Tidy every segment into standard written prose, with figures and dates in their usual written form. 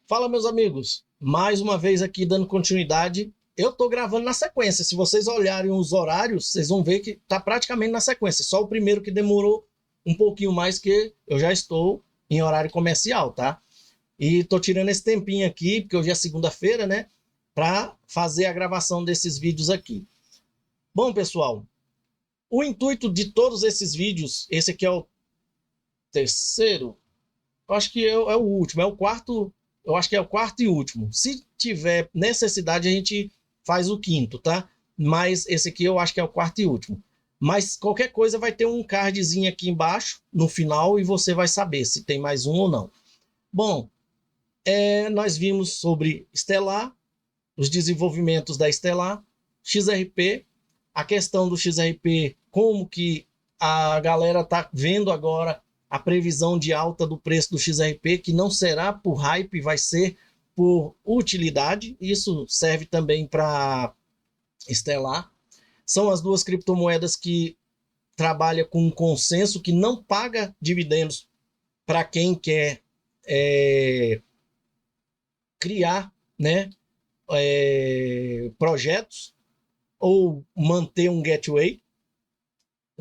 Fala, meus amigos. Mais uma vez aqui dando continuidade. Eu tô gravando na sequência. Se vocês olharem os horários, vocês vão ver que tá praticamente na sequência. Só o primeiro que demorou um pouquinho mais, que eu já estou em horário comercial, tá? E tô tirando esse tempinho aqui, porque hoje é segunda-feira, né? Para fazer a gravação desses vídeos aqui. Bom, pessoal, o intuito de todos esses vídeos, esse aqui é o terceiro, eu acho que é o último, é o quarto, eu acho que é o quarto e último. Se tiver necessidade, a gente faz o quinto, tá? Mas esse aqui eu acho que é o quarto e último. Mas qualquer coisa vai ter um cardzinho aqui embaixo, no final, e você vai saber se tem mais um ou não. Bom, nós vimos sobre Stellar, os desenvolvimentos da Stellar, XRP, a questão do XRP, como que a galera tá vendo agora a previsão de alta do preço do XRP, que não será por hype, vai ser por utilidade. Isso serve também para Stellar. São as duas criptomoedas que trabalham com um consenso que não paga dividendos para quem quer criar, né, projetos ou manter um gateway.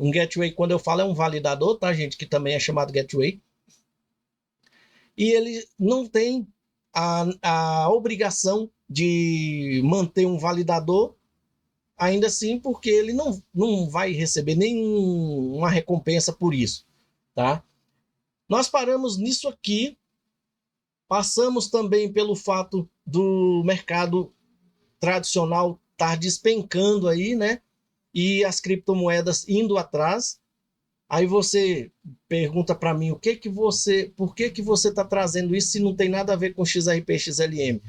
Um gateway, quando eu falo, é um validador, tá, gente? Que também é chamado gateway. E ele não tem a obrigação de manter um validador, ainda assim, porque ele não vai receber nenhuma recompensa por isso, tá? Nós paramos nisso aqui, passamos também pelo fato do mercado tradicional estar despencando aí, né? E as criptomoedas indo atrás. Aí você pergunta para mim, por que você está trazendo isso se não tem nada a ver com XRP, XLM?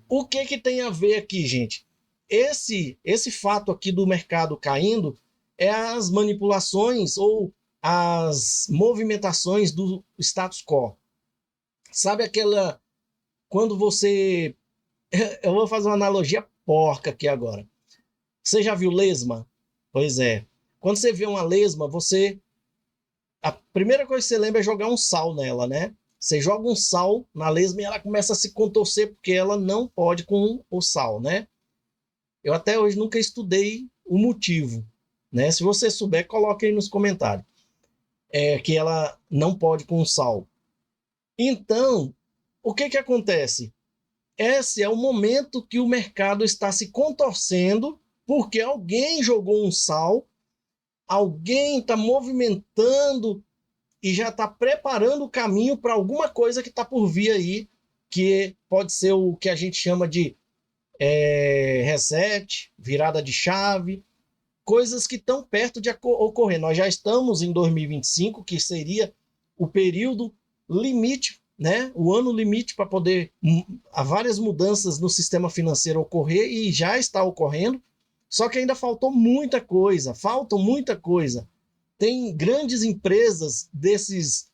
O que tem a ver aqui, gente? Esse fato aqui do mercado caindo é as manipulações ou as movimentações do status quo. Sabe aquela... Quando você... Eu vou fazer uma analogia porca aqui agora. Você já viu lesma? Pois é. Quando você vê uma lesma, a primeira coisa que você lembra é jogar um sal nela, né? Você joga um sal na lesma e ela começa a se contorcer porque ela não pode com o sal, né? Eu até hoje nunca estudei o motivo, né? Se você souber, coloque aí nos comentários. Que ela não pode com o sal. Então, o que acontece? Esse é o momento que o mercado está se contorcendo porque alguém jogou um sal, alguém está movimentando e já está preparando o caminho para alguma coisa que está por vir aí, que pode ser o que a gente chama de reset, virada de chave, coisas que estão perto de ocorrer. Nós já estamos em 2025, que seria o período limite, né? O ano limite para poder há várias mudanças no sistema financeiro ocorrer, e já está ocorrendo, só que ainda faltam muita coisa. Tem grandes empresas desses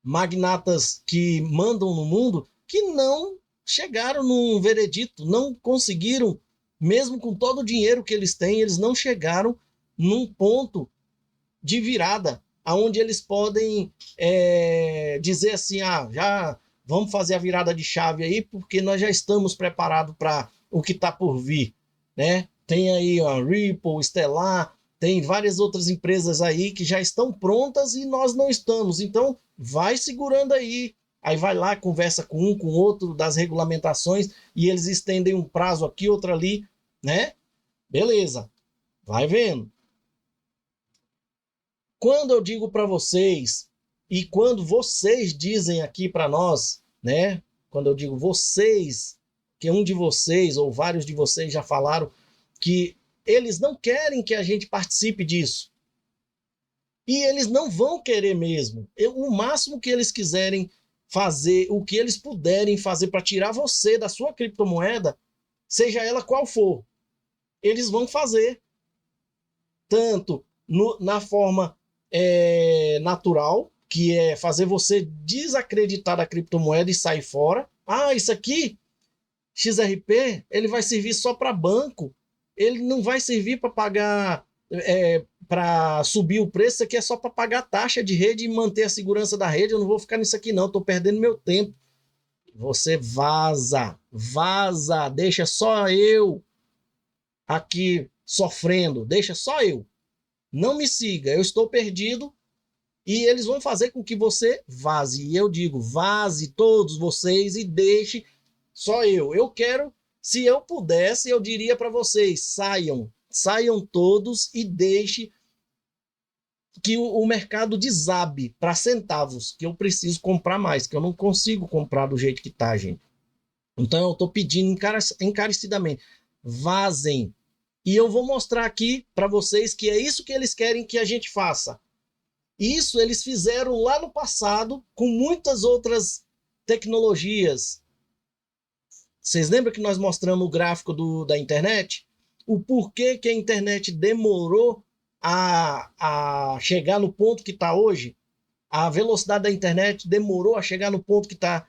magnatas que mandam no mundo que não chegaram num veredito, não conseguiram, mesmo com todo o dinheiro que eles têm, eles não chegaram num ponto de virada, aonde eles podem dizer assim, já vamos fazer a virada de chave aí, porque nós já estamos preparados para o que está por vir, né? Tem aí a Ripple, Stellar, tem várias outras empresas aí que já estão prontas e nós não estamos. Então, vai segurando aí. Aí vai lá, conversa com um, com outro das regulamentações e eles estendem um prazo aqui, outro ali, né? Beleza, vai vendo. Quando eu digo para vocês e quando vocês dizem aqui para nós, né? Quando eu digo vocês, que um de vocês ou vários de vocês já falaram que eles não querem que a gente participe disso. E eles não vão querer mesmo. O máximo que eles quiserem fazer, o que eles puderem fazer para tirar você da sua criptomoeda, seja ela qual for, eles vão fazer. Tanto na forma natural, que é fazer você desacreditar da criptomoeda e sair fora. Isso aqui, XRP, ele vai servir só para banco. Ele não vai servir para pagar, para subir o preço. Isso aqui é só para pagar taxa de rede e manter a segurança da rede. Eu não vou ficar nisso aqui não, estou perdendo meu tempo. Você vaza, vaza, deixa só eu aqui sofrendo, deixa só eu. Não me siga, eu estou perdido e eles vão fazer com que você vaze. E eu digo, vaze todos vocês e deixe só eu. Eu quero, se eu pudesse, eu diria para vocês, saiam todos e deixe que o mercado desabe para centavos, que eu preciso comprar mais, que eu não consigo comprar do jeito que tá, gente. Então eu estou pedindo encarecidamente, vazem. E eu vou mostrar aqui para vocês que é isso que eles querem que a gente faça. Isso eles fizeram lá no passado com muitas outras tecnologias. Vocês lembram que nós mostramos o gráfico da internet? O porquê que a internet demorou a chegar no ponto que está hoje? A velocidade da internet demorou a chegar no ponto que está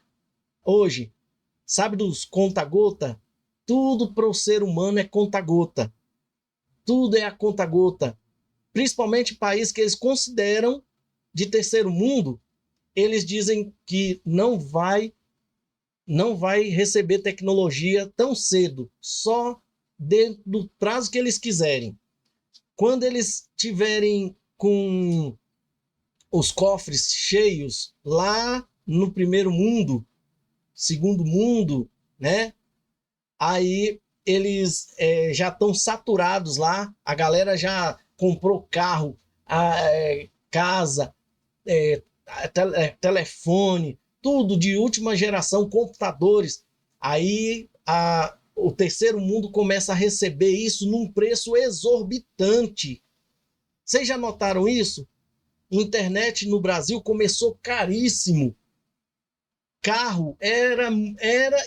hoje. Sabe dos conta-gota? Tudo para o ser humano é conta-gota. Tudo é a conta-gota. Principalmente países que eles consideram de terceiro mundo, eles dizem que não vai receber tecnologia tão cedo, só dentro do prazo que eles quiserem. Quando eles tiverem com os cofres cheios lá no primeiro mundo, segundo mundo, né? Aí eles já estão saturados lá, a galera já comprou carro, casa, telefone, tudo de última geração, computadores. Aí o terceiro mundo começa a receber isso num preço exorbitante. Vocês já notaram isso? Internet no Brasil começou caríssimo. Carro era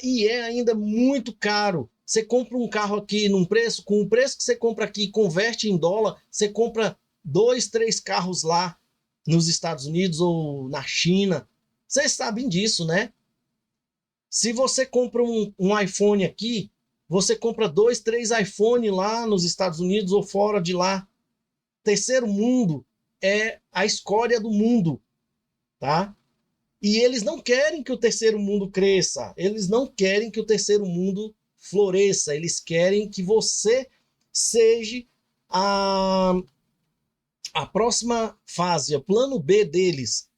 e é ainda muito caro. Você compra um carro aqui num preço, com o preço que você compra aqui e converte em dólar, você compra 2, 3 carros lá nos Estados Unidos ou na China. Vocês sabem disso, né? Se você compra um iPhone aqui, você compra 2, 3 iPhone lá nos Estados Unidos ou fora de lá. Terceiro mundo é a escória do mundo, tá? E eles não querem que o terceiro mundo cresça, eles não querem que o terceiro mundo floresça, eles querem que você seja a próxima fase, o plano B deles.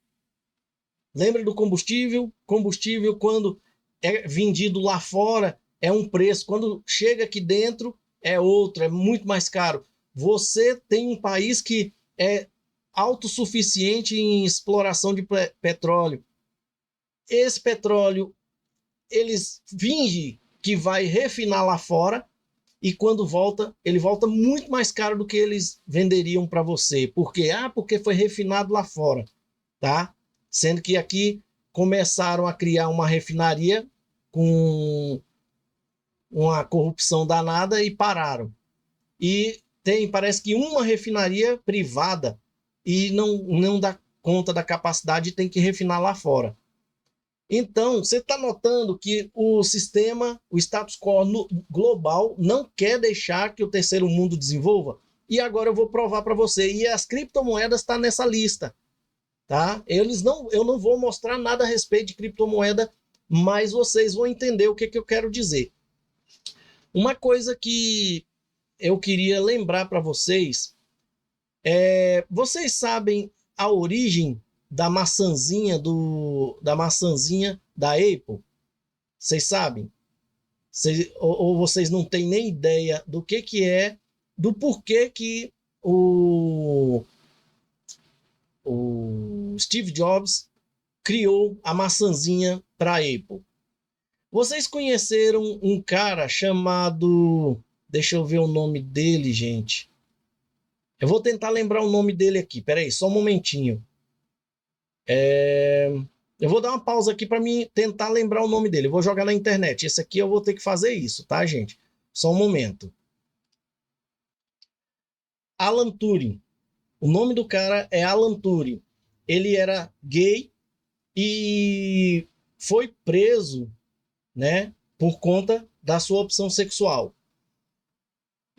Lembra do combustível? Combustível, quando é vendido lá fora, é um preço, quando chega aqui dentro, é outro, é muito mais caro. Você tem um país que é autossuficiente em exploração de petróleo. Esse petróleo, eles fingem que vai refinar lá fora e quando volta, ele volta muito mais caro do que eles venderiam para você. Por quê? Porque foi refinado lá fora, tá? Sendo que aqui começaram a criar uma refinaria com uma corrupção danada e pararam. E tem, parece que uma refinaria privada e não dá conta da capacidade e tem que refinar lá fora. Então, você está notando que o sistema, o status quo global, não quer deixar que o terceiro mundo desenvolva? E agora eu vou provar para você. E as criptomoedas estão nessa lista, tá? Eu não vou mostrar nada a respeito de criptomoeda, mas vocês vão entender o que eu quero dizer. Uma coisa que eu queria lembrar para vocês vocês sabem a origem da maçãzinha da Apple? Vocês sabem? Ou vocês não têm nem ideia do que é, do porquê que o Steve Jobs criou a maçãzinha para a Apple? Vocês conheceram um cara chamado... Deixa eu ver o nome dele, gente. Eu vou tentar lembrar o nome dele aqui. Peraí, só um momentinho. Eu vou dar uma pausa aqui para mim tentar lembrar o nome dele. Eu vou jogar na internet. Esse aqui eu vou ter que fazer isso, tá, gente? Só um momento. Alan Turing. O nome do cara é Alan Turing. Ele era gay e foi preso, né, por conta da sua opção sexual.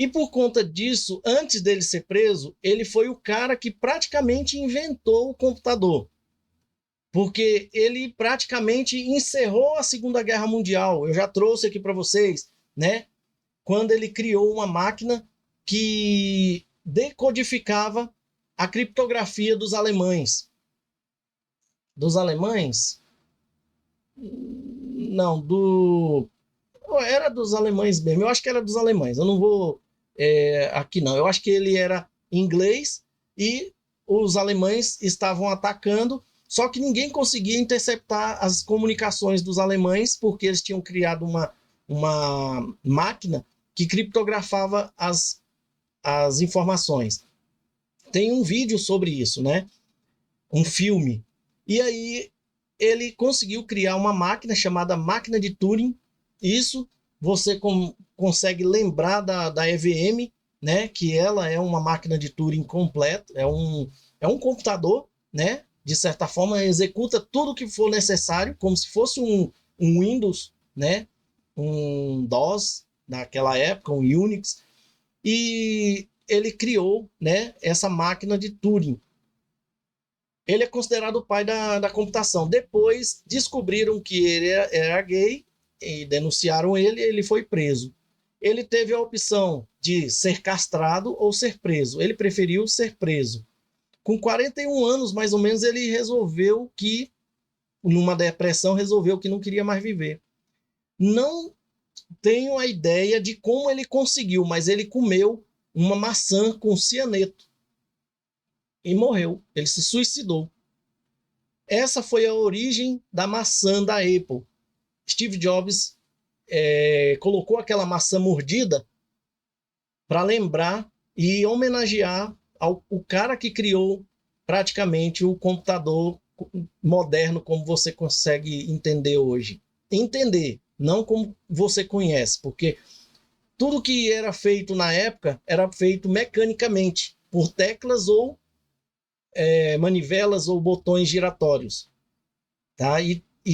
E por conta disso, antes dele ser preso, ele foi o cara que praticamente inventou o computador. porque ele praticamente encerrou a Segunda Guerra Mundial. Eu já trouxe aqui para vocês, né? Quando ele criou uma máquina que decodificava a criptografia dos alemães. Dos alemães? Não, era dos alemães mesmo. Eu acho que era dos alemães. Eu não vou aqui não. Eu acho que ele era inglês e os alemães estavam atacando, só que ninguém conseguia interceptar as comunicações dos alemães porque eles tinham criado uma máquina que criptografava as informações. Tem um vídeo sobre isso, né? Um filme. E aí ele conseguiu criar uma máquina chamada máquina de Turing. Isso você consegue lembrar da EVM, né? Que ela é uma máquina de Turing completa, é um computador, né? De certa forma, executa tudo o que for necessário, como se fosse um Windows, né? Um DOS naquela época, um Unix, e ele criou, né, essa máquina de Turing. Ele é considerado o pai da computação. Depois descobriram que ele era gay e denunciaram ele, ele foi preso. Ele teve a opção de ser castrado ou ser preso. Ele preferiu ser preso. Com 41 anos, mais ou menos, ele resolveu que, numa depressão, resolveu que não queria mais viver. Não tenho a ideia de como ele conseguiu, mas ele comeu uma maçã com cianeto e morreu. Ele se suicidou. Essa foi a origem da maçã da Apple. Steve Jobs colocou aquela maçã mordida para lembrar e homenagear o cara que criou praticamente o computador moderno como você consegue entender hoje. Entender, não como você conhece, porque tudo que era feito na época era feito mecanicamente, por teclas ou manivelas ou botões giratórios. Tá?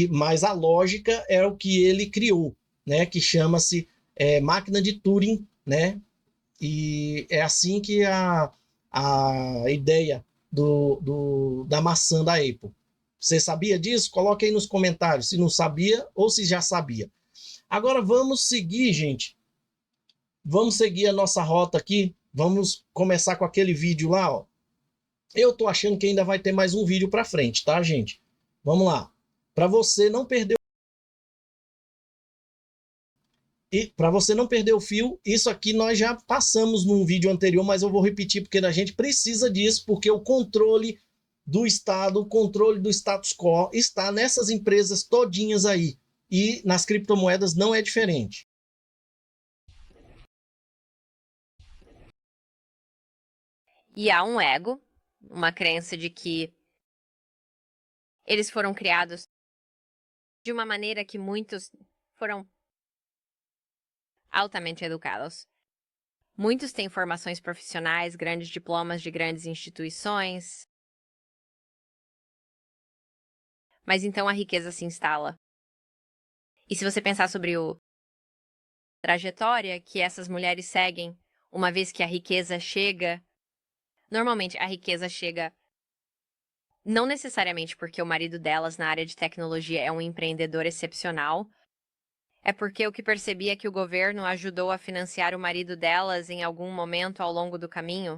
Mas a lógica é o que ele criou, né? Que chama-se máquina de Turing, né? E é assim que a ideia da maçã da Apple. Você sabia disso? Coloque aí nos comentários se não sabia ou se já sabia. Agora vamos seguir, gente. Vamos seguir a nossa rota aqui. Vamos começar com aquele vídeo lá, ó. Eu tô achando que ainda vai ter mais um vídeo para frente, tá, gente? Vamos lá. Para você não perder o fio, isso aqui nós já passamos num vídeo anterior, mas eu vou repetir porque a gente precisa disso, porque o controle do Estado, o controle do status quo está nessas empresas todinhas aí. E nas criptomoedas não é diferente. E há um ego, uma crença de que eles foram criados de uma maneira que muitos foram altamente educados. Muitos têm formações profissionais, grandes diplomas de grandes instituições. Mas então a riqueza se instala. E se você pensar sobre a trajetória que essas mulheres seguem, uma vez que a riqueza chega, normalmente a riqueza chega não necessariamente porque o marido delas na área de tecnologia é um empreendedor excepcional, é porque o que percebi é que o governo ajudou a financiar o marido delas em algum momento ao longo do caminho.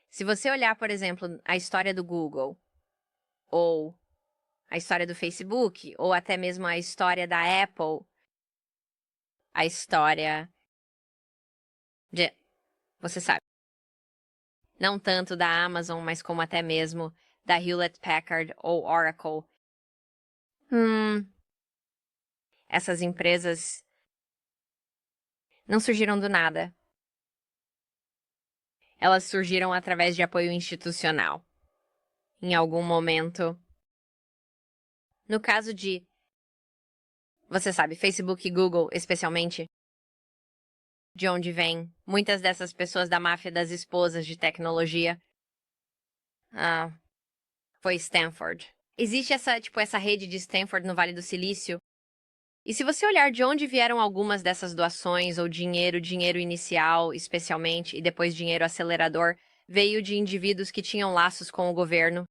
Se você olhar, por exemplo, a história do Google, ou a história do Facebook, ou até mesmo a história da Apple, a história de... você sabe. Não tanto da Amazon, mas como até mesmo da Hewlett Packard ou Oracle. Essas empresas não surgiram do nada. Elas surgiram através de apoio institucional. Em algum momento. No caso de, você sabe, Facebook e Google, especialmente, de onde vêm muitas dessas pessoas da máfia das esposas de tecnologia, foi Stanford. Existe essa rede de Stanford no Vale do Silício. E se você olhar de onde vieram algumas dessas doações ou dinheiro inicial, especialmente, e depois dinheiro acelerador, veio de indivíduos que tinham laços com o governo.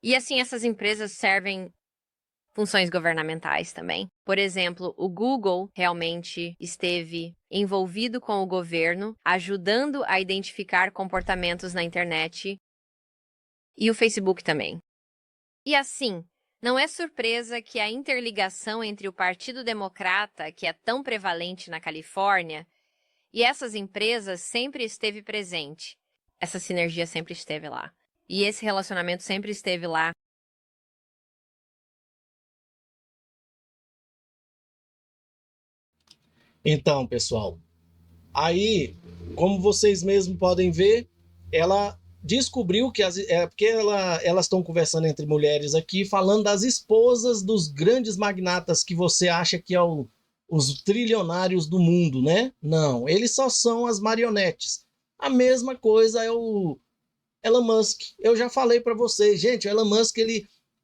E assim, essas empresas servem funções governamentais também. Por exemplo, o Google realmente esteve envolvido com o governo, ajudando a identificar comportamentos na internet, e o Facebook também. E assim, não é surpresa que a interligação entre o Partido Democrata, que é tão prevalente na Califórnia, e essas empresas sempre esteve presente. Essa sinergia sempre esteve lá. E esse relacionamento sempre esteve lá. Então, pessoal, aí, como vocês mesmos podem ver, ela descobriu que porque elas estão conversando entre mulheres aqui, falando das esposas dos grandes magnatas que você acha que é os trilionários do mundo, né? Não, eles só são as marionetes. A mesma coisa é o Elon Musk. Eu já falei para vocês, gente, o Elon Musk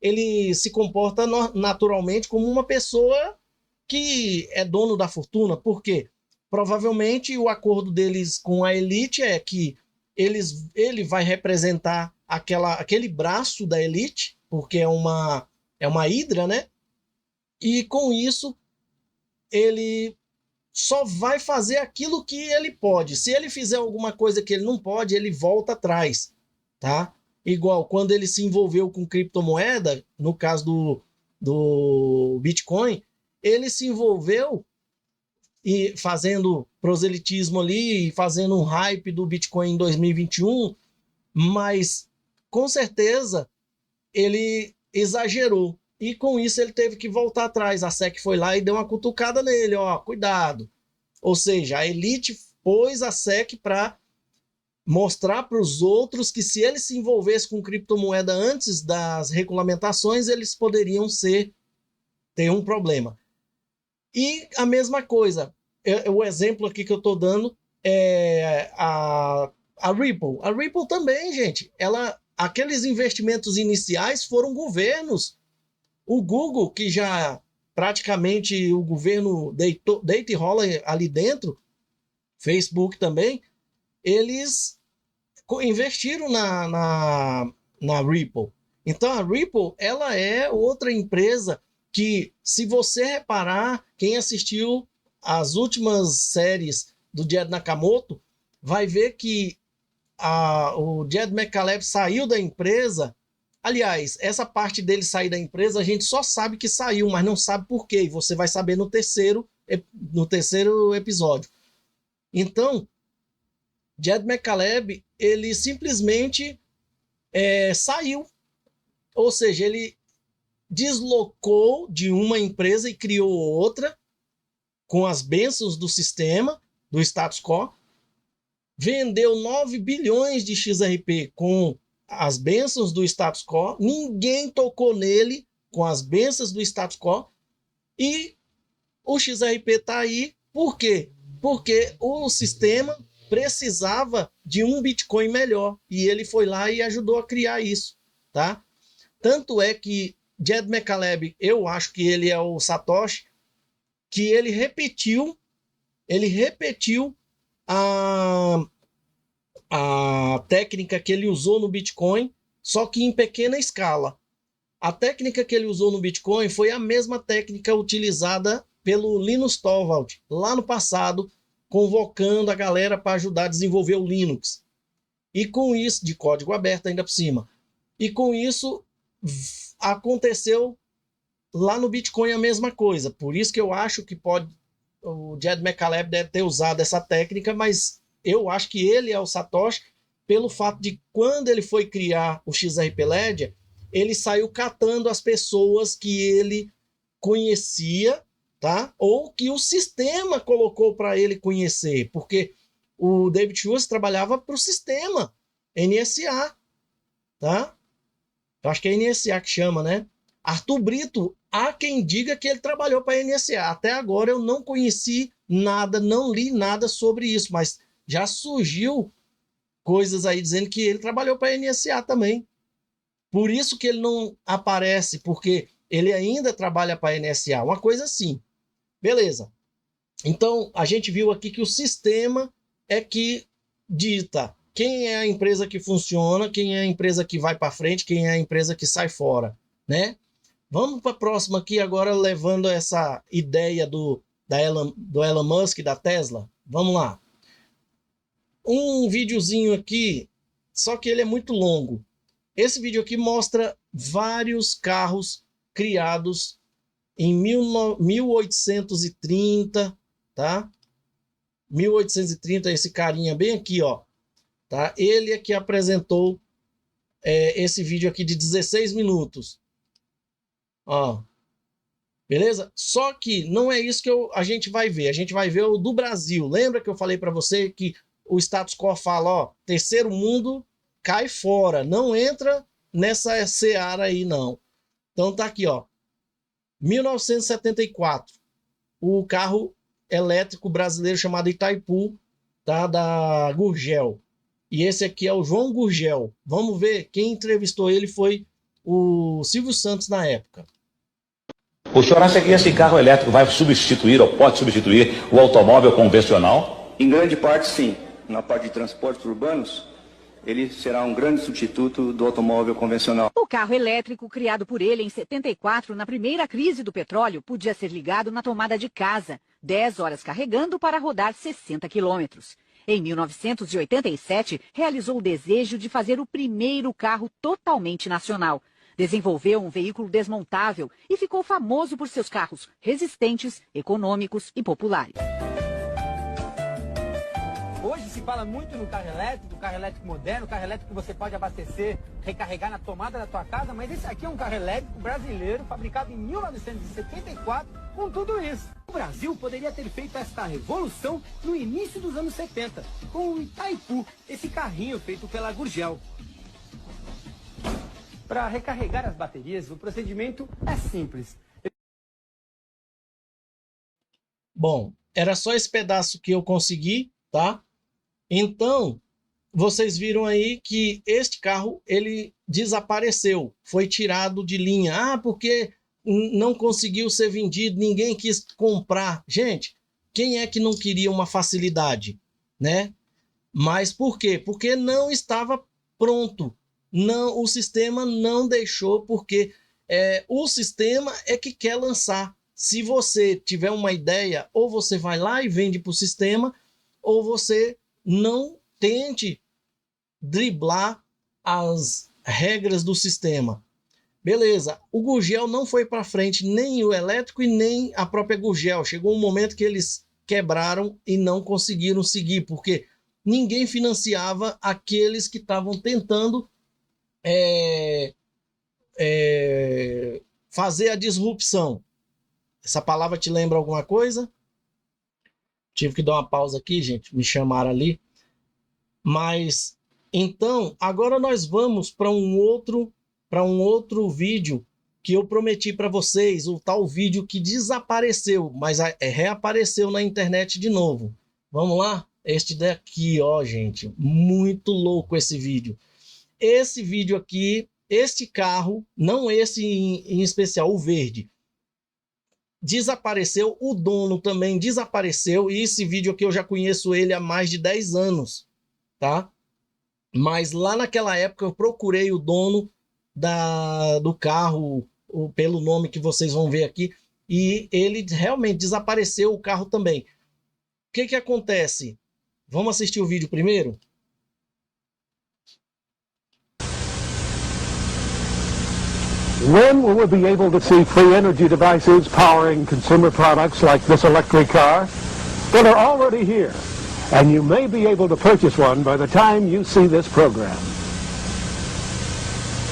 ele se comporta naturalmente como uma pessoa que é dono da fortuna, porque provavelmente o acordo deles com a elite é que ele vai representar aquele braço da elite, porque é uma hidra, né? E com isso ele só vai fazer aquilo que ele pode. Se ele fizer alguma coisa que ele não pode, ele volta atrás, tá? Igual quando ele se envolveu com criptomoeda, no caso do Bitcoin, ele se envolveu e fazendo proselitismo ali, fazendo um hype do Bitcoin em 2021, mas com certeza ele exagerou. E com isso ele teve que voltar atrás. A SEC foi lá e deu uma cutucada nele, ó, cuidado. Ou seja, a elite pôs a SEC para mostrar para os outros que se eles se envolvessem com criptomoeda antes das regulamentações, eles poderiam ter um problema. E a mesma coisa, o exemplo aqui que eu estou dando é a Ripple. A Ripple também, gente, aqueles investimentos iniciais foram governos. O Google, que já praticamente o governo deita e rola ali dentro, Facebook também, eles investiram na Ripple. Então a Ripple, ela é outra empresa que, se você reparar, quem assistiu as últimas séries do Jed Nakamoto, vai ver que o Jed McCaleb saiu da empresa. Aliás, essa parte dele sair da empresa, a gente só sabe que saiu, mas não sabe por quê. E você vai saber no terceiro episódio. Então, Jed McCaleb, ele simplesmente saiu. Ou seja, ele deslocou de uma empresa e criou outra, com as bênçãos do sistema, do status quo, vendeu 9 bilhões de XRP com as bênçãos do status quo, ninguém tocou nele com as bênçãos do status quo, e o XRP está aí, por quê? Porque o sistema precisava de um Bitcoin melhor, e ele foi lá e ajudou a criar isso, tá? Tanto é que Jed McCaleb, eu acho que ele é o Satoshi, que ele repetiu a técnica que ele usou no Bitcoin, só que em pequena escala. A técnica que ele usou no Bitcoin foi a mesma técnica utilizada pelo Linus Torvald lá no passado, convocando a galera para ajudar a desenvolver o Linux. E com isso, de código aberto ainda por cima. E com isso, aconteceu lá no Bitcoin a mesma coisa. Por isso que eu acho que o Jed McCaleb deve ter usado essa técnica, mas eu acho que ele é o Satoshi pelo fato de quando ele foi criar o XRP Ledger, ele saiu catando as pessoas que ele conhecia, tá? Ou que o sistema colocou para ele conhecer, porque o David Schwartz trabalhava para o sistema NSA, tá? Eu acho que é NSA que chama, né? Arthur Brito, há quem diga que ele trabalhou para a NSA. Até agora eu não conheci nada, não li nada sobre isso, mas já surgiu coisas aí dizendo que ele trabalhou para a NSA também. Por isso que ele não aparece, porque ele ainda trabalha para a NSA. Uma coisa assim. Beleza. Então, a gente viu aqui que o sistema é que dita quem é a empresa que funciona, quem é a empresa que vai para frente, quem é a empresa que sai fora, né? Vamos para a próxima aqui agora, levando essa ideia do Elon Musk, da Tesla. Vamos lá. Um videozinho aqui, só que ele é muito longo. Esse vídeo aqui mostra vários carros criados em 1830, tá? 1830, esse carinha bem aqui, ó. Tá? Ele é que apresentou esse vídeo aqui de 16 minutos. Ó. Beleza? Só que não é isso que a gente vai ver. A gente vai ver o do Brasil. Lembra que eu falei para você que o status quo fala, ó, terceiro mundo cai fora, não entra nessa seara aí, não. Então tá aqui, ó. 1974, o carro elétrico brasileiro chamado Itaipu, tá? Da Gurgel. E esse aqui é o João Gurgel. Vamos ver, quem entrevistou ele foi o Silvio Santos na época. O senhor acha que esse carro elétrico vai substituir ou pode substituir o automóvel convencional? Em grande parte, sim. Na parte de transportes urbanos, ele será um grande substituto do automóvel convencional. O carro elétrico criado por ele em 74, na primeira crise do petróleo, podia ser ligado na tomada de casa, 10 horas carregando para rodar 60 quilômetros. Em 1987, realizou o desejo de fazer o primeiro carro totalmente nacional. Desenvolveu um veículo desmontável e ficou famoso por seus carros resistentes, econômicos e populares. Hoje se fala muito no carro elétrico moderno, carro elétrico que você pode abastecer, recarregar na tomada da tua casa, mas esse aqui é um carro elétrico brasileiro, fabricado em 1974, com tudo isso. O Brasil poderia ter feito esta revolução no início dos anos 70, com o Itaipu, esse carrinho feito pela Gurgel. Para recarregar as baterias, o procedimento é simples. Bom, era só esse pedaço que eu consegui, tá? Então, vocês viram aí que este carro, ele desapareceu, foi tirado de linha. Ah, porque não conseguiu ser vendido, ninguém quis comprar. Gente, quem é que não queria uma facilidade, né? Mas por quê? Porque não estava pronto. Não, o sistema não deixou, porque o sistema é que quer lançar. Se você tiver uma ideia, ou você vai lá e vende para o sistema, ou você não tente driblar as regras do sistema. Beleza, o Gurgel não foi para frente, nem o elétrico e nem a própria Gurgel. Chegou um momento que eles quebraram e não conseguiram seguir, porque ninguém financiava aqueles que estavam tentando fazer a disrupção. Essa palavra te lembra alguma coisa? Tive que dar uma pausa aqui, gente. Me chamaram ali. Mas, então, agora nós vamos para um outro vídeo que eu prometi para vocês. O tal vídeo que desapareceu, mas reapareceu na internet de novo. Vamos lá? Este daqui, ó, gente. Muito louco esse vídeo. Esse vídeo aqui, este carro, não esse em especial, o verde, desapareceu, o dono também desapareceu, e esse vídeo aqui eu já conheço ele há mais de 10 anos, tá? Mas lá naquela época eu procurei o dono do carro, pelo nome que vocês vão ver aqui, e ele realmente desapareceu, o carro também. O que acontece? Vamos assistir o vídeo primeiro? When will we be able to see free energy devices powering consumer products like this electric car? Well, they're already here, and you may be able to purchase one by the time you see this program.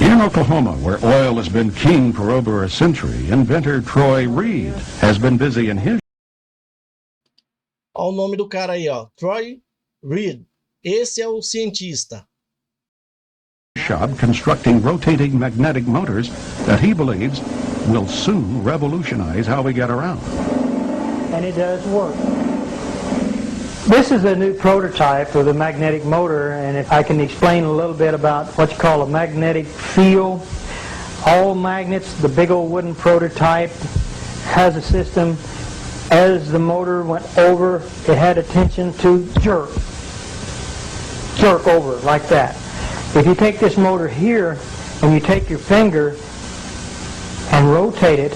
In Oklahoma, where oil has been king for over a century, inventor Troy Reed has been busy in his... Olha o nome do cara aí, ó. Troy Reed. Esse é o cientista. ...shop constructing rotating magnetic motors that he believes will soon revolutionize how we get around. And it does work. This is a new prototype of the magnetic motor, and if I can explain a little bit about what you call a magnetic field. All magnets, the big old wooden prototype, has a system. As the motor went over, it had a tension to jerk. jerk over like that. If you take this motor here and you take your finger and rotate it,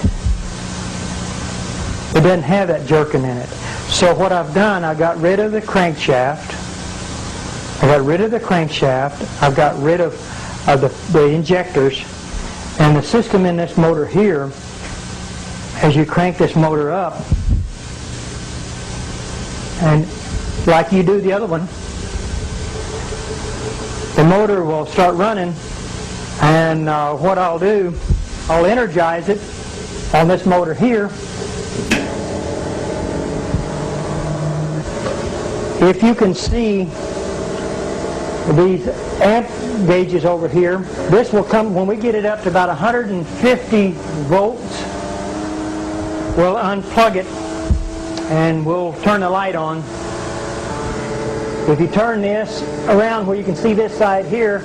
it doesn't have that jerking in it. So what I've done, I got rid of the crankshaft. I've got rid of the injectors, and the system in this motor here, as you crank this motor up, and like you do the other one, the motor will start running, and what I'll do, I'll energize it on this motor here. If you can see these amp gauges over here, this will come, when we get it up to about 150 volts, we'll unplug it and we'll turn the light on. If you turn this around where you can see this side here,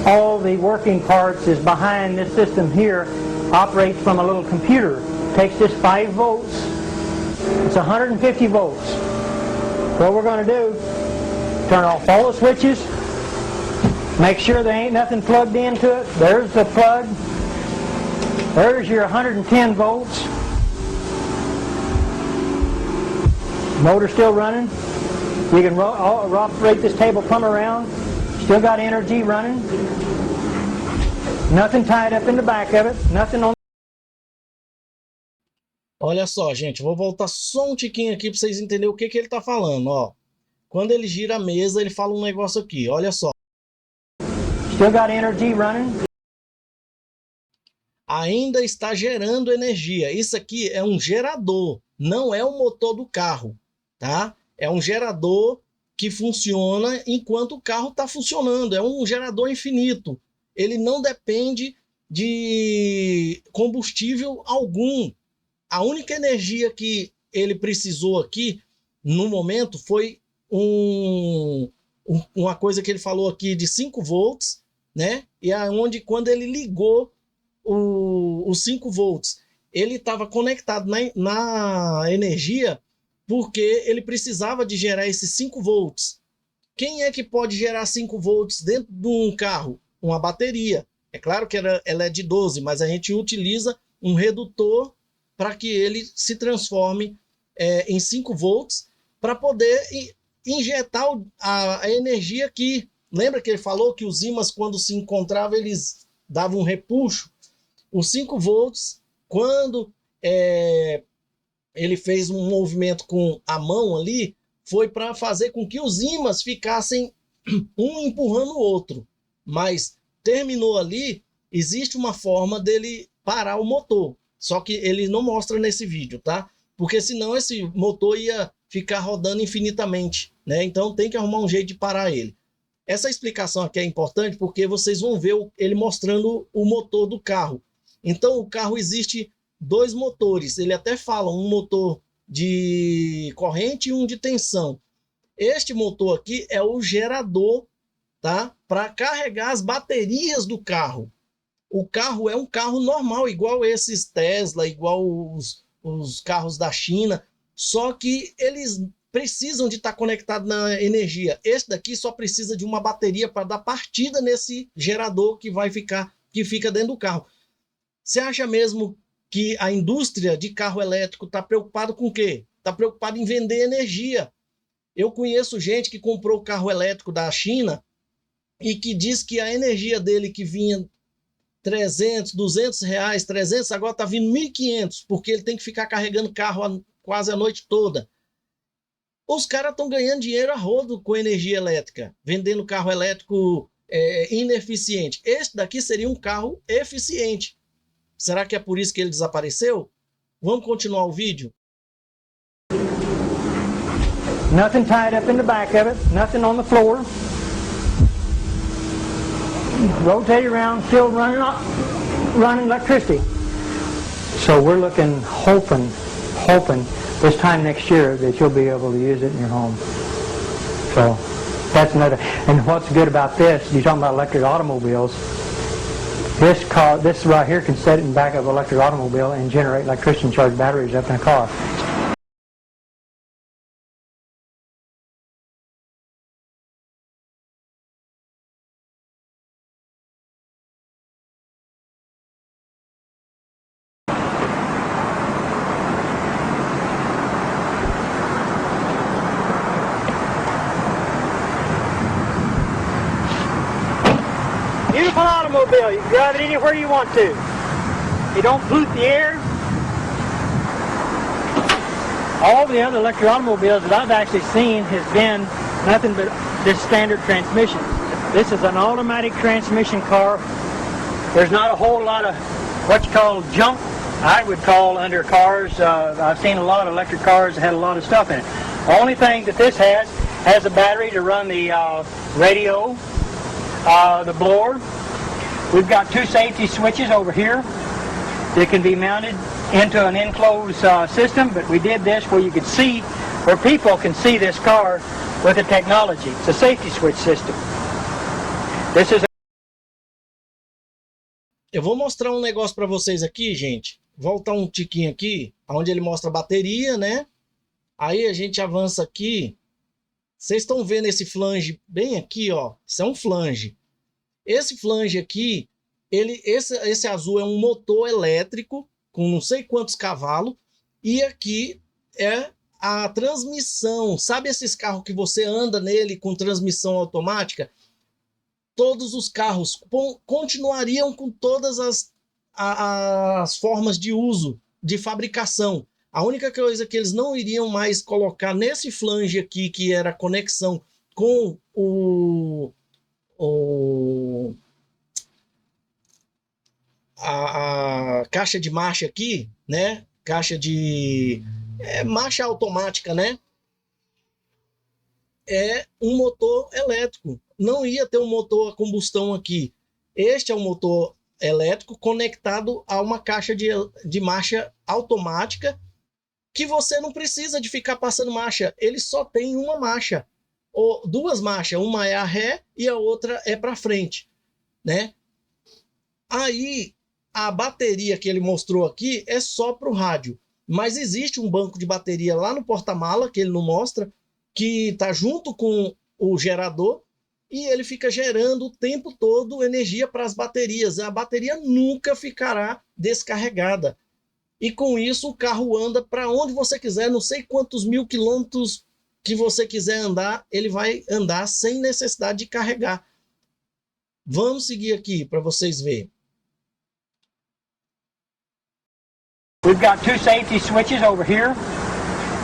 all the working parts is behind this system here, operates from a little computer. Takes this 5 volts, it's 150 volts. What we're going to do, turn off all the switches, make sure there ain't nothing plugged into it. There's the plug. There's your 110 volts. Motor still running. You can operate this table plumb around. Still got energy running. Nothing tied up in the back of it. Nothing on. Olha só, gente, vou voltar só um tiquinho aqui para vocês entenderem o que ele está falando, ó. Quando ele gira a mesa, ele fala um negócio aqui, olha só. Still got energy running. Ainda está gerando energia. Isso aqui é um gerador, não é o motor do carro, tá? É um gerador que funciona enquanto o carro está funcionando. É um gerador infinito. Ele não depende de combustível algum. A única energia que ele precisou aqui, no momento, foi uma coisa que ele falou aqui de 5 volts, né? E onde quando ele ligou os 5 volts, ele estava conectado na energia porque ele precisava de gerar esses 5 volts. Quem é que pode gerar 5 volts dentro de um carro? Uma bateria. É claro que ela é de 12, mas a gente utiliza um redutor para que ele se transforme em 5 volts para poder injetar a energia aqui. Lembra que ele falou que os ímãs, quando se encontravam, eles davam um repuxo? Os 5 volts, quando ele fez um movimento com a mão ali, foi para fazer com que os ímãs ficassem um empurrando o outro. Mas terminou ali, existe uma forma dele parar o motor. Só que ele não mostra nesse vídeo, tá? Porque senão esse motor ia ficar rodando infinitamente, né? Então tem que arrumar um jeito de parar ele. Essa explicação aqui é importante porque vocês vão ver ele mostrando o motor do carro. Então o carro existe 2 motores. Ele até fala um motor de corrente e um de tensão. Este motor aqui é o gerador, tá? Para carregar as baterias do carro. O carro é um carro normal, igual esses Tesla, igual os carros da China, só que eles precisam de estar conectados na energia. Esse daqui só precisa de uma bateria para dar partida nesse gerador que fica dentro do carro. Você acha mesmo que a indústria de carro elétrico está preocupada com o quê? Está preocupada em vender energia. Eu conheço gente que comprou o carro elétrico da China e que diz que a energia dele que vinha 300, 200 reais, 300, agora está vindo 1.500, porque ele tem que ficar carregando carro quase a noite toda. Os caras estão ganhando dinheiro a rodo com energia elétrica, vendendo carro elétrico ineficiente. Este daqui seria um carro eficiente. Será que é por isso que ele desapareceu? Vamos continuar o vídeo? Nothing tied up in the back of it, nothing on the floor. Rotate around, still running electricity. So we're hoping this time next year that you'll be able to use it in your home. So that's another. And what's good about this, you're talking about electric automobiles. This right here can set it in the back of an electric automobile and generate electricity and charge batteries up in a car. automobile. You can drive it anywhere you want to. You don't pollute the air. All the other electric automobiles that I've actually seen has been nothing but this standard transmission. This is an automatic transmission car. There's not a whole lot of what you call junk, I would call, under cars. I've seen a lot of electric cars that had a lot of stuff in it. The only thing that this has a battery to run the radio, the blower. We've got two safety switches over here that can be mounted into an enclosed system, but we did this where you could see, where people can see this car with the technology. It's a safety switch system. This is Eu vou mostrar um negócio para vocês aqui, gente. Voltar um tiquinho aqui, onde ele mostra a bateria, né? Aí a gente avança aqui. Vocês estão vendo esse flange bem aqui, ó. Isso é um flange. Esse flange aqui, esse azul é um motor elétrico com não sei quantos cavalos. E aqui é a transmissão. Sabe esses carros que você anda nele com transmissão automática? Todos os carros continuariam com todas as formas de uso, de fabricação. A única coisa que eles não iriam mais colocar nesse flange aqui, que era a conexão com a caixa de marcha aqui, né? Caixa de marcha automática, né? É um motor elétrico. Não ia ter um motor a combustão aqui. Este é um motor elétrico conectado a uma caixa de marcha automática que você não precisa de ficar passando marcha. Ele só tem uma marcha, ou duas marchas. Uma é a ré e a outra é para frente, né? Aí a bateria que ele mostrou aqui é só para o rádio. Mas existe um banco de bateria lá no porta-mala, que ele não mostra, que está junto com o gerador, e ele fica gerando o tempo todo energia para as baterias. A bateria nunca ficará descarregada. E com isso o carro anda para onde você quiser, não sei quantos 1000 quilômetros que você quiser andar, ele vai andar sem necessidade de carregar. Vamos seguir aqui para vocês verem. We've got two safety switches over here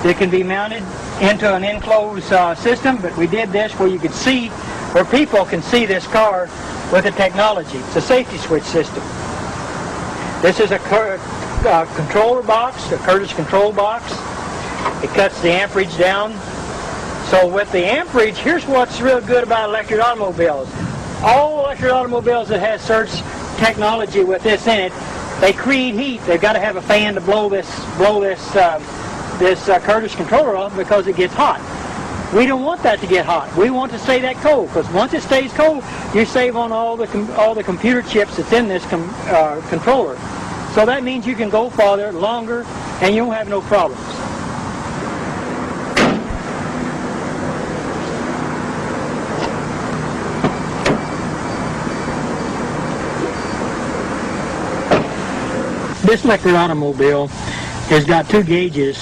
that can be mounted into an enclosed system, but we did this where you could see, where people can see this car with the technology. It's a safety switch system. This is a controller box, a Curtis control box. It cuts the amperage down. So with the amperage, here's what's real good about electric automobiles. All electric automobiles that have search technology with this in it, they create heat. They've got to have a fan to blow this Curtis controller off because it gets hot. We don't want that to get hot. We want to stay that cold, because once it stays cold, you save on all the computer chips that's in this controller. So that means you can go farther, longer, and you won't have no problems. This electric automobile has got two gauges.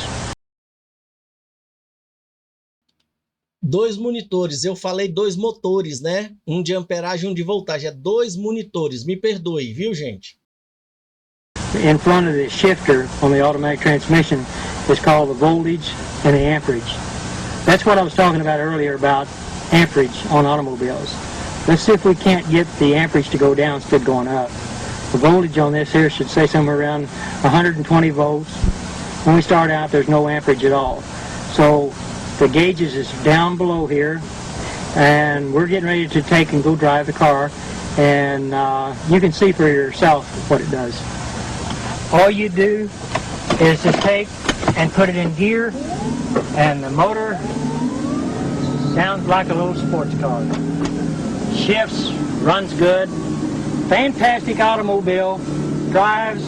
Dois monitores, eu falei dois motores, né? Um de amperagem e um de voltagem. É dois monitores, me perdoe, viu, gente? In front of the shifter on the automatic transmission is called the voltage and the amperage. That's what I was talking about earlier about amperage on automobiles. Let's see if we can't get the amperage to go down instead of going up. The voltage on this here should say somewhere around 120 volts. When we start out, there's no amperage at all. So the gauges is down below here, and we're getting ready to take and go drive the car, and you can see for yourself what it does. All you do is to take and put it in gear, and the motor sounds like a little sports car. Shifts, runs good, fantastic automobile, drives.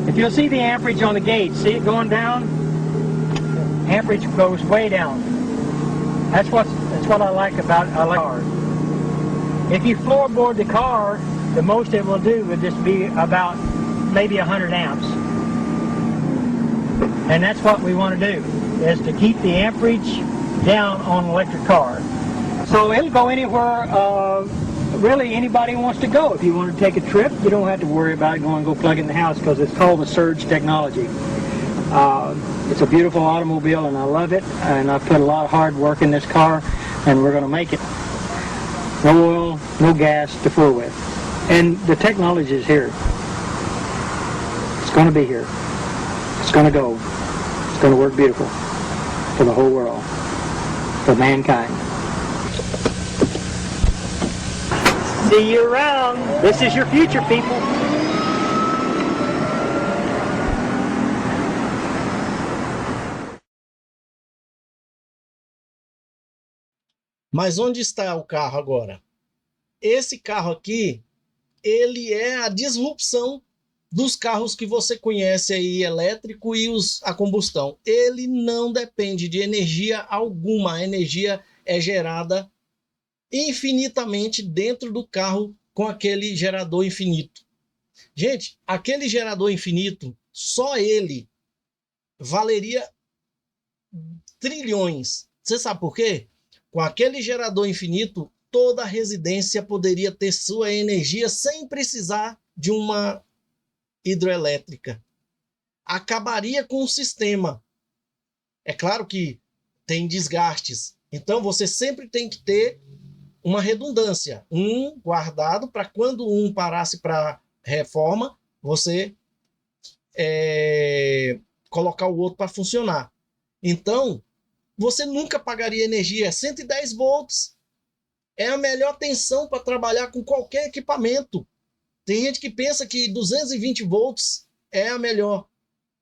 If you'll see the amperage on the gauge, see it going down? Amperage goes way down. That's what I like about a car. If you floorboard the car, the most it will do would just be about maybe 100 amps. And that's what we want to do, is to keep the amperage down on an electric car. So it'll go anywhere really anybody wants to go. If you want to take a trip, you don't have to worry about going to go plug it in the house because it's called the Surge technology. It's a beautiful automobile and I love it, and I put a lot of hard work in this car, and we're going to make it. No oil, no gas to fool with. And the technology is here. It's going to be here. It's going to go. It's going to work beautiful for the whole world, for mankind. See you around. This is your future, people. Mas onde está o carro agora? Esse carro aqui, ele é a disrupção dos carros que você conhece aí, elétrico e a combustão. Ele não depende de energia alguma. A energia é gerada infinitamente dentro do carro com aquele gerador infinito. Gente, aquele gerador infinito, só ele valeria trilhões. Você sabe por quê? Com aquele gerador infinito, toda a residência poderia ter sua energia sem precisar de uma hidroelétrica. Acabaria com o sistema. É claro que tem desgastes. Então, você sempre tem que ter uma redundância. Um guardado para quando um parasse para reforma, você colocar o outro para funcionar. Então, você nunca pagaria energia. 110 volts é a melhor tensão para trabalhar com qualquer equipamento. Tem gente que pensa que 220 volts é a melhor,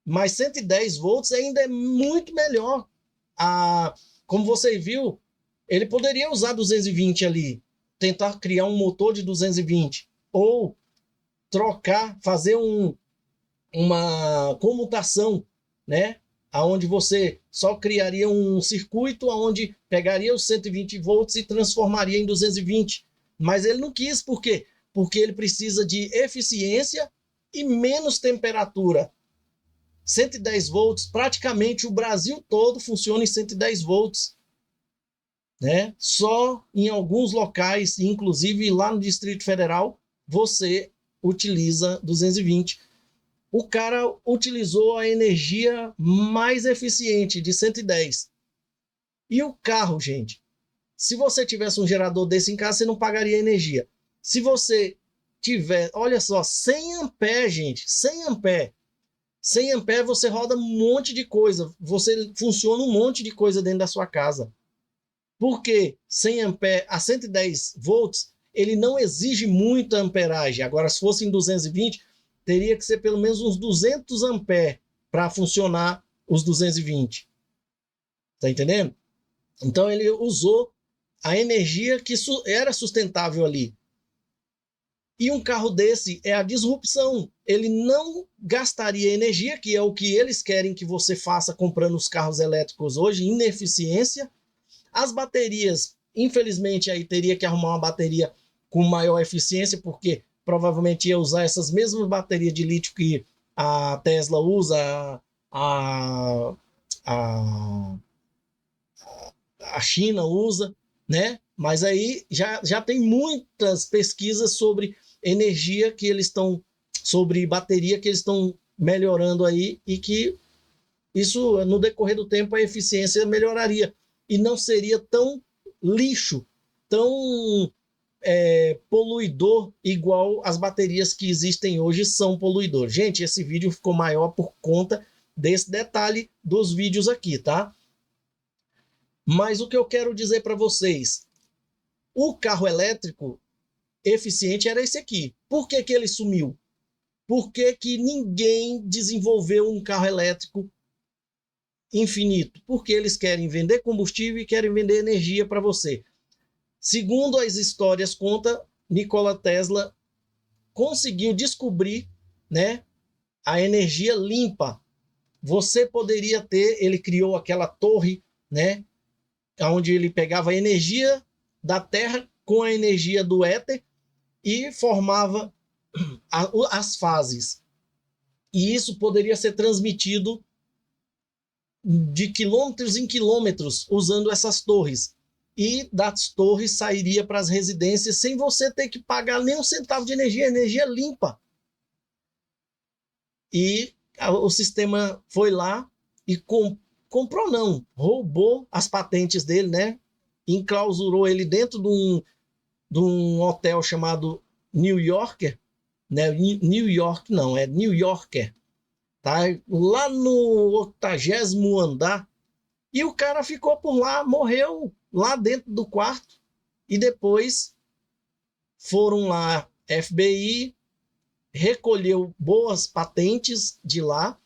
mas 110 volts ainda é muito melhor. Como você viu, ele poderia usar 220 ali, tentar criar um motor de 220, ou trocar, fazer uma comutação, né? Onde você só criaria um circuito onde pegaria os 120 volts e transformaria em 220. Mas ele não quis, por quê? Porque ele precisa de eficiência e menos temperatura. 110 volts, praticamente o Brasil todo funciona em 110 volts. Né? Só em alguns locais, inclusive lá no Distrito Federal, você utiliza 220. O cara utilizou a energia mais eficiente, de 110. E o carro, gente, se você tivesse um gerador desse em casa, você não pagaria energia. Se você tiver, olha só, 100 ampere, gente, 100 ampere. 100 ampere você roda um monte de coisa, você funciona um monte de coisa dentro da sua casa. Porque 100 ampere a 110 volts, ele não exige muita amperagem. Agora, se fosse em 220, teria que ser pelo menos uns 200 ampere para funcionar os 220. Tá entendendo? Então, ele usou a energia que era sustentável ali. E um carro desse é a disrupção. Ele não gastaria energia, que é o que eles querem que você faça comprando os carros elétricos hoje, ineficiência. As baterias, infelizmente, aí teria que arrumar uma bateria com maior eficiência, porque provavelmente ia usar essas mesmas baterias de lítio que a Tesla usa, a China usa, né? Mas aí já tem muitas pesquisas sobre energia que eles estão, sobre bateria que eles estão melhorando aí, e que isso, no decorrer do tempo, a eficiência melhoraria e não seria tão lixo, tão poluidor, igual as baterias que existem hoje são poluidores. Gente, esse vídeo ficou maior por conta desse detalhe dos vídeos aqui, tá? Mas o que eu quero dizer para vocês, o carro elétrico eficiente era esse aqui. Por que que ele sumiu? Por que que ninguém desenvolveu um carro elétrico infinito? Porque eles querem vender combustível e querem vender energia para você. Segundo as histórias conta, Nikola Tesla conseguiu descobrir, né, a energia limpa. Você poderia ter, ele criou aquela torre, né, onde ele pegava a energia da Terra com a energia do éter e formava as fases. E isso poderia ser transmitido de quilômetros em quilômetros usando essas torres. e das torres sairia para as residências sem você ter que pagar nem um centavo de energia limpa. E o sistema foi lá e comprou não, roubou as patentes dele, né? Enclausurou ele dentro de um hotel chamado New Yorker, né? New York não, é New Yorker, tá? Lá no 80º andar, e o cara ficou por lá, morreu lá dentro do quarto, e depois foram lá, FBI, recolheu boas patentes de lá,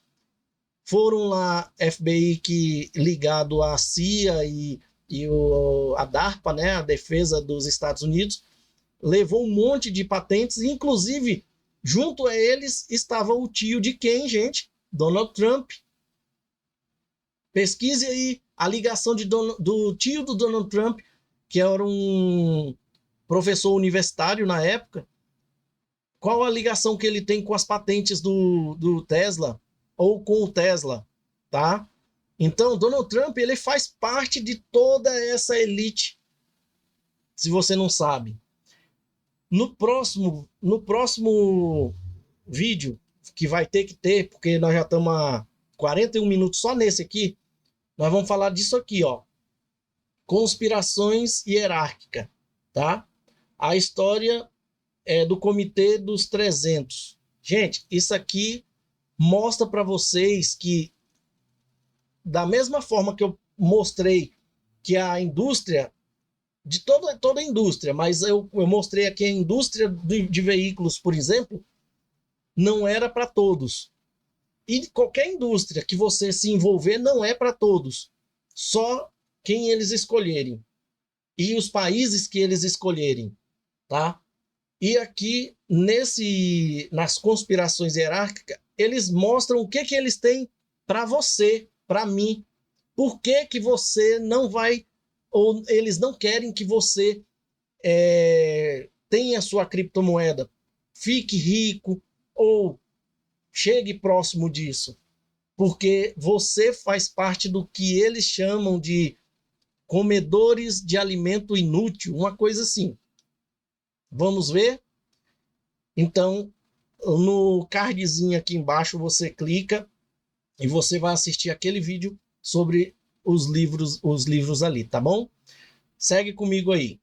foram lá, FBI que ligado à CIA e a DARPA, né, a Defesa dos Estados Unidos, levou um monte de patentes, inclusive, junto a eles estava o tio de quem, gente? Donald Trump. Pesquise aí a ligação do tio do Donald Trump, que era um professor universitário na época. Qual a ligação que ele tem com as patentes do Tesla ou com o Tesla, tá? Então, Donald Trump, ele faz parte de toda essa elite, se você não sabe. No próximo vídeo, que vai ter que ter, porque nós já estamos há 41 minutos só nesse aqui, nós vamos falar disso aqui, ó. Conspirações hierárquicas, tá? A história do Comitê dos 300. Gente, isso aqui mostra para vocês que, da mesma forma que eu mostrei que a indústria, de toda a indústria, mas eu mostrei aqui a indústria de veículos, por exemplo, não era para todos. E qualquer indústria que você se envolver não é para todos. Só quem eles escolherem. E os países que eles escolherem, tá? E aqui, nas conspirações hierárquicas, eles mostram o que eles têm para você, para mim. Por que você não vai, ou eles não querem que você tenha sua criptomoeda, fique rico ou chegue próximo disso. Porque você faz parte do que eles chamam de comedores de alimento inútil, uma coisa assim. Vamos ver? Então, no cardzinho aqui embaixo, você clica e você vai assistir aquele vídeo sobre os livros ali, tá bom? Segue comigo aí.